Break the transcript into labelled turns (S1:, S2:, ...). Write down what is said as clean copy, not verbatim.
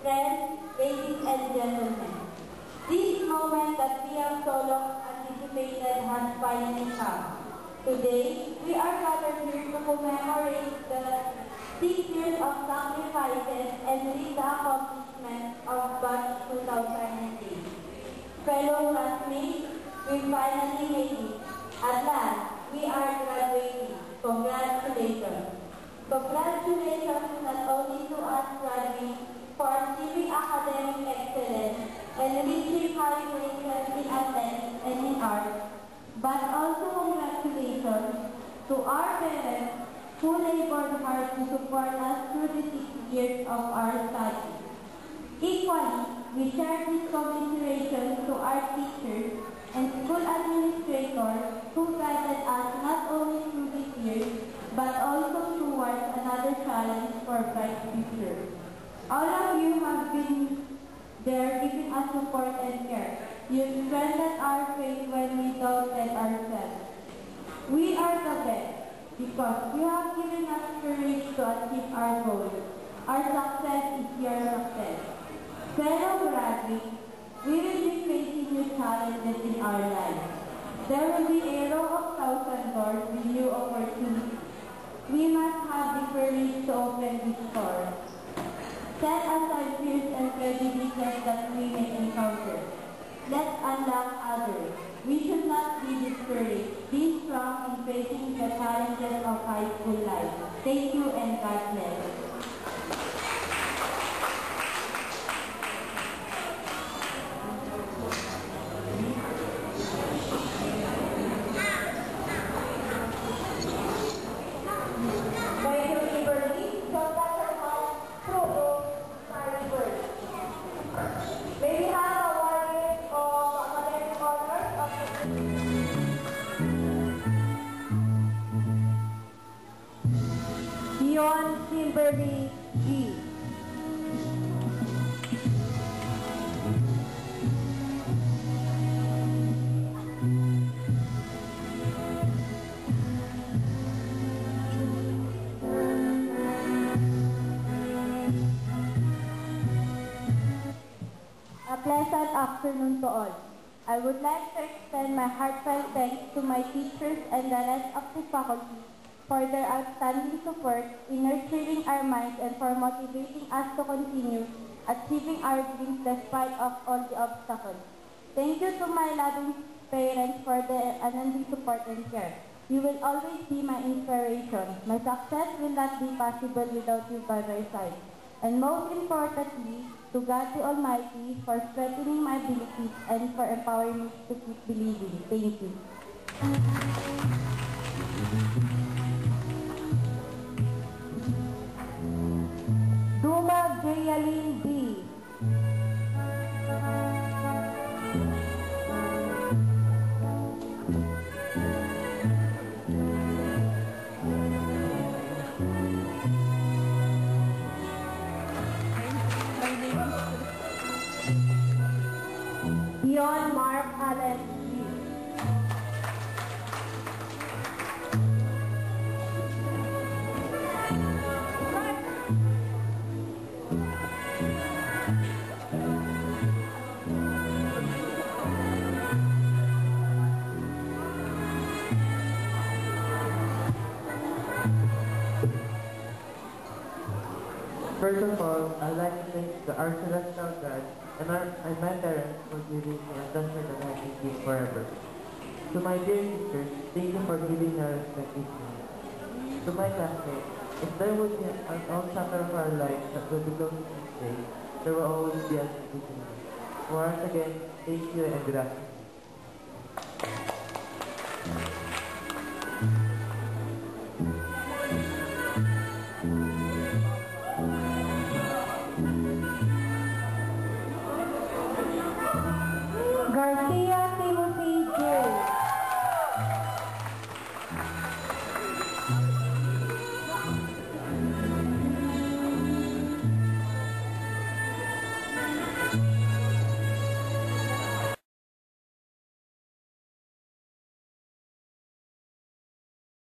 S1: Friends, ladies and gentlemen, this moment that we have so long anticipated has finally come. Today, we are gathered here to commemorate the 6 years of sacrifices and reach the accomplishment of Batch 2008. Fellow classmates, we finally made it. At last, we are graduating. Congratulations. Congratulations not only to us graduates for achieving academic excellence and reaching high places in athletics and in art, but also congratulations to our parents who labored hard to support us through the 6 years of our studies. Equally, we share this commiseration to our teachers and school administrators who guided us not only through this year, but also towards another challenge for bright future. All of you have been there giving us support and care. You strengthened our faith when we doubted ourselves. We are the best because you have given us courage to achieve our goals. Our success is your success. Fellow graduates, we will be facing new challenges in our lives. There will be a row of 1,000 doors with new opportunities. We must have the courage to open these doors. Set aside fears and prejudices that we may encounter. Let's unlock others. We should not be discouraged. Be strong in facing the challenges of high school life. Thank you and God bless.
S2: Dion Kimberly G.
S1: A pleasant afternoon to all. I would like to extend my heartfelt thanks to my teachers and the rest of the faculty for their outstanding support in nurturing our minds and for motivating us to continue achieving our dreams despite of all the obstacles. Thank you to my loving parents for their unending support and care. You will always be my inspiration. My success will not be possible without you by my side. And most importantly, to God the Almighty for strengthening my abilities and for empowering me to keep believing. Thank you.
S2: Duma Jayalyn B. Dion Mark Allen G.
S3: First of all, I'd like to thank our celestial God and my parents for giving me a treasure that I can keep forever. To my dear sisters, thank you for giving me respect this morning. To my classmates, if there would be an old chapter of our life that would be closing this day, there will always be a between us. Once again, thank you and good afternoon.